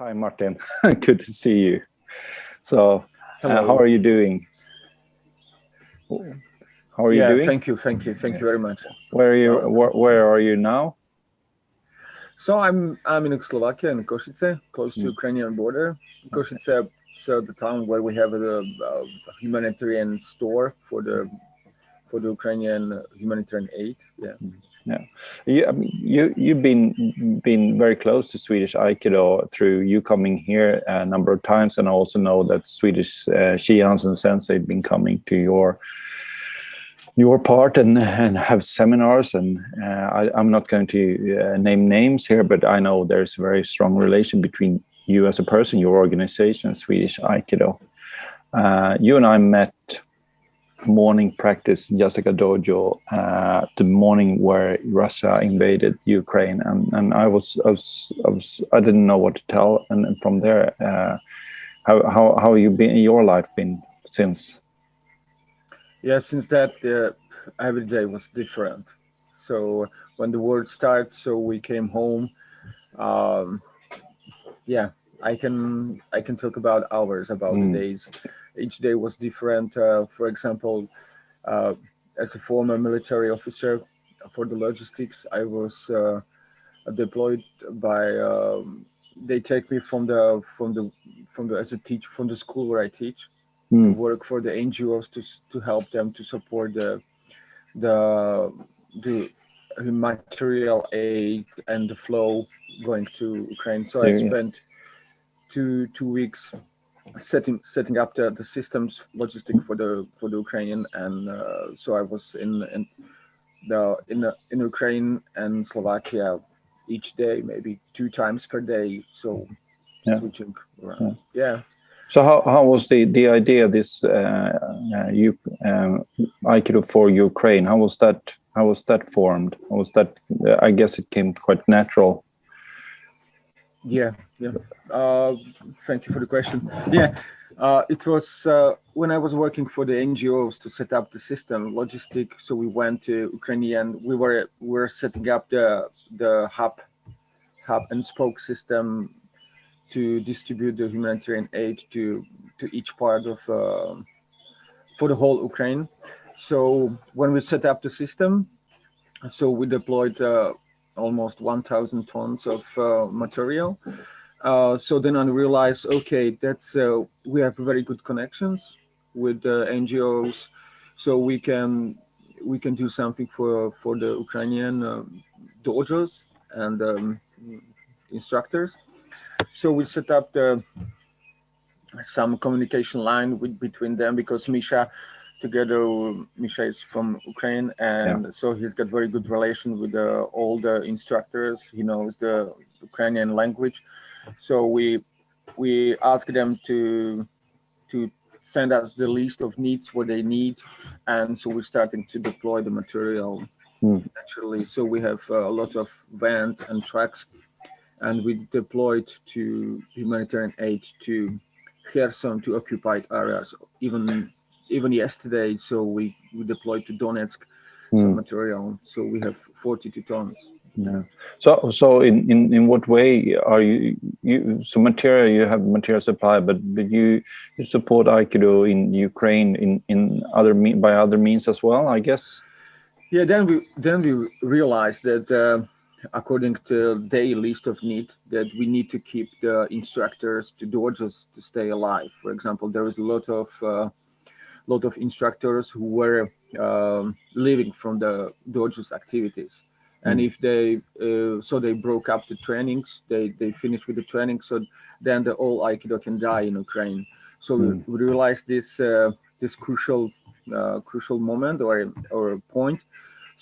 Hi, Martin. Good to see you. So, how are you doing? How are you doing? Thank you very much. Where are you now? So I'm in Slovakia, in Košice, close to Ukrainian border. Košice, so the town where we have a humanitarian store for the Ukrainian humanitarian aid. You've been very close to Swedish Aikido through you coming here a number of times, and I also know that Swedish Shians and Sensei have been coming to your part and have seminars. And I'm not going to name names here, but I know there's a very strong relation between you as a person, your organization, and Swedish Aikido. You and I met morning practice Jessica Dojo the morning where Russia invaded Ukraine, and I didn't know what to tell, and from there how you been, your life been since? Since that every day was different. So when the war started, so we came home. I can talk about hours about the days. Each day was different. For example, as a former military officer for the logistics, I was deployed by. They take me from the as a teacher from the school where I teach to work for the NGOs to help them to support the material aid and the flow going to Ukraine. So I spent two weeks setting up the systems logistic for the Ukrainian, and so I was in Ukraine and Slovakia each day, maybe 2 times per day. So switching around. So how was the idea this Aikido for Ukraine? How was that formed? How was that? I guess it came quite natural. Thank you for the question. It was when I was working for the NGOs to set up the system logistic. So we went to Ukrainian. We were setting up the hub and spoke system to distribute the humanitarian aid to each part of for the whole Ukraine. So when we set up the system, so we deployed almost 1,000 tons of material. So then I realized, okay, that's we have very good connections with the NGOs, so we can do something for the Ukrainian dojos and instructors. So we set up some communication line between them, because Misha is from Ukraine, and so he's got very good relation with all the instructors. He knows the Ukrainian language, so we asked them to send us the list of needs, what they need, and so we're starting to deploy the material naturally. So we have a lot of vans and trucks, and we deployed to humanitarian aid to Kherson, to occupied areas, even yesterday. So we deployed to Donetsk some material. So we have 42 tons. So in what way are you so material, you have material supply, but you support Aikido in Ukraine by other means as well, I guess? Then we realized that according to their list of need, that we need to keep the instructors, the dojos, to stay alive. For example, there is a lot of instructors who were living from the dojos activities, and if they they broke up the trainings, they finished with the training, so then the whole Aikido can die in Ukraine. So we realized this crucial moment or point.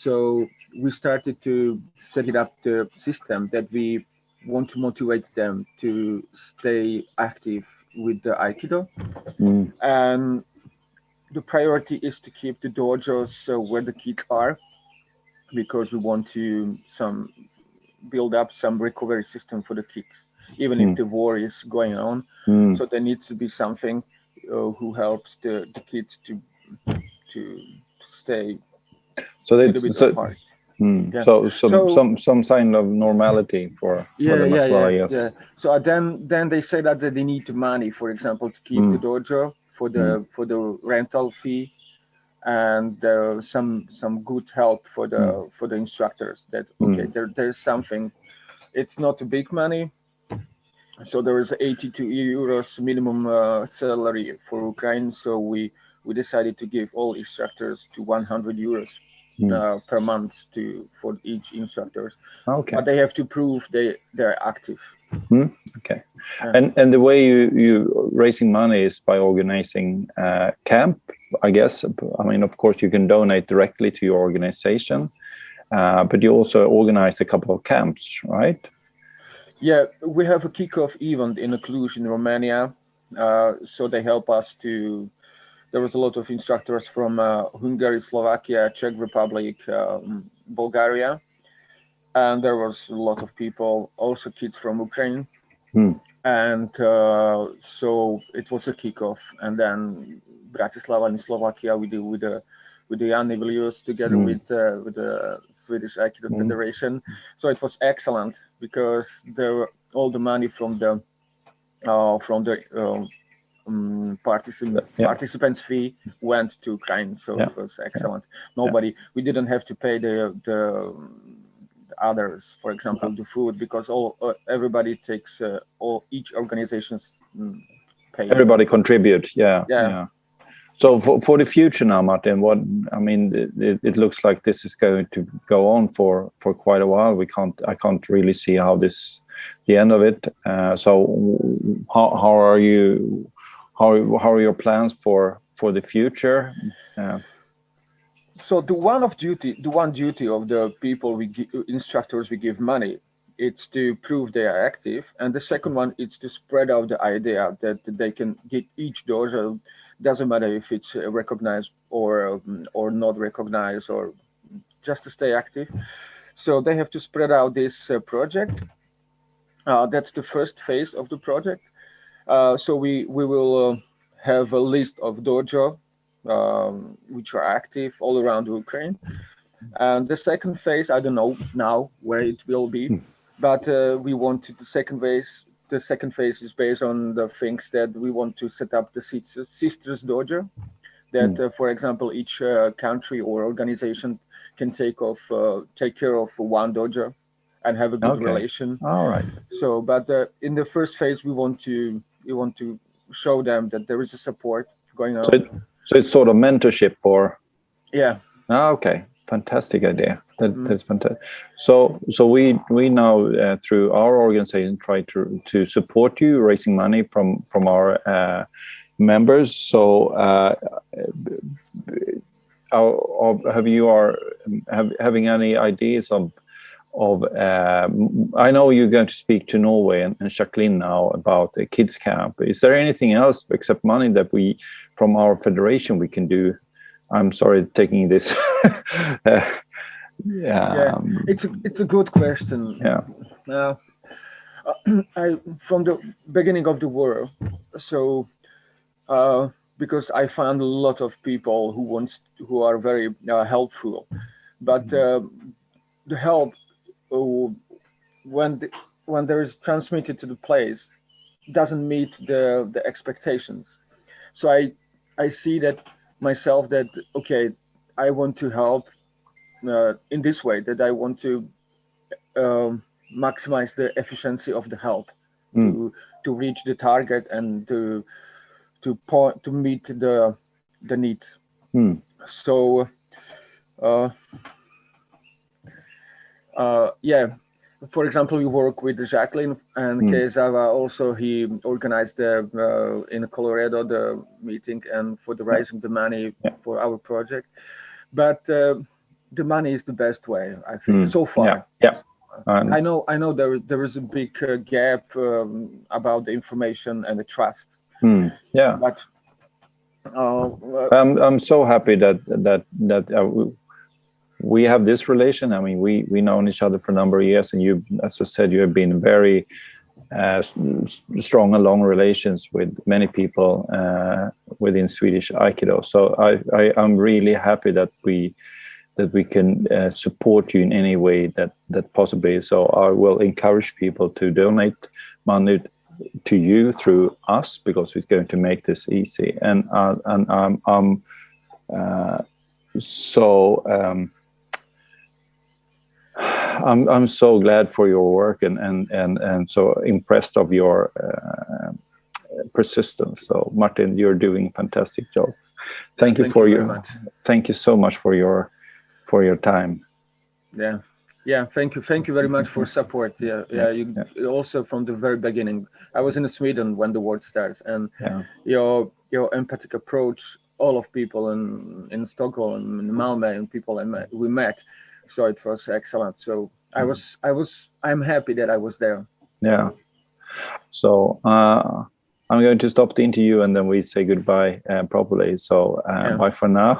So we started to set it up the system that we want to motivate them to stay active with the Aikido. And the priority is to keep the dojos where the kids are, because we want to build up some recovery system for the kids, even if the war is going on. So there needs to be something who helps the kids to stay. So Yeah. So some sign of normality for them as well, I guess. Yeah. So then they say that they need money, for example, to keep the dojo for the rental fee, and some good help for the instructors. That there's something. It's not a big money. So there is 82 euros minimum salary for Ukraine. So we decided to give all instructors to 100 euros per month for each instructor. Okay. But they have to prove they're active. Okay. Yeah. And the way you raising money is by organizing camp, I guess. I mean, of course, you can donate directly to your organization, but you also organize a couple of camps, right? Yeah, we have a kickoff event in Cluj in Romania. So they help us to. There was a lot of instructors from Hungary, Slovakia, Czech Republic, Bulgaria, and there was a lot of people, also kids from Ukraine. And so it was a kickoff, and then Bratislava in Slovakia we did with the Anivilius together with the Swedish Aikido Federation. So it was excellent because all the money from the participants fee went to Ukraine, so it was excellent. We didn't have to pay the others, for example, the food, because everybody takes each organization's pay. Everybody contribute, yeah. So for the future now, Martin, it looks like this is going to go on for quite a while. I can't really see how the end of it. So how are your plans for the future? So the one duty of the people instructors we give money, it's to prove they are active, and the second one is to spread out the idea that they can get each dojo. Doesn't matter if it's recognized or not recognized, or just to stay active. So they have to spread out this project. That's the first phase of the project. So we will have a list of dojo which are active all around Ukraine. And the second phase, I don't know now where it will be, but we want the second phase. The second phase is based on the things that we want to set up the sisters dojo. That, for example, each country or organization can take care of one dojo and have a good relation. All right. So, but in the first phase, we want to show them that there is a support going on. So it's sort of mentorship, or okay, fantastic idea. That's fantastic. So we now through our organization try to support you raising money from our members. So having any ideas of I know you're going to speak to Norway and Jacqueline now about the kids camp. Is there anything else except money that we from our federation we can do? I'm sorry taking this. It's a good question. From the beginning of the war, so because I found a lot of people who are very helpful, but the help when there is transmitted to the place doesn't meet the expectations. So I see that myself that okay, I want to help in this way, that I want to maximize the efficiency of the help to reach the target and to meet the needs. So for example, we work with Jacqueline and Kezawa. Also, he organized in Colorado the meeting and for the raising the money for our project. But the money is the best way, I think, so far. I know there is a big gap about the information and the trust. But I'm so happy that we have this relation. I mean, we known each other for a number of years, and you, as I said, you have been very strong and long relations with many people within Swedish Aikido. So I'm really happy that that we can support you in any way that possibly. So I will encourage people to donate money to you through us, because it's going to make this easy. And I'm so glad for your work, and so impressed of your persistence. So Martin, you're doing a fantastic job. Thank you so much for your time. Yeah, thank you very much for support. You also from the very beginning. I was in Sweden when the war starts, and your empathic approach, all of people in Stockholm, in Malmö, and people we met, so it was excellent. So I'm happy that I was there. Yeah. So I'm going to stop the interview, and then we say goodbye properly. So bye for now.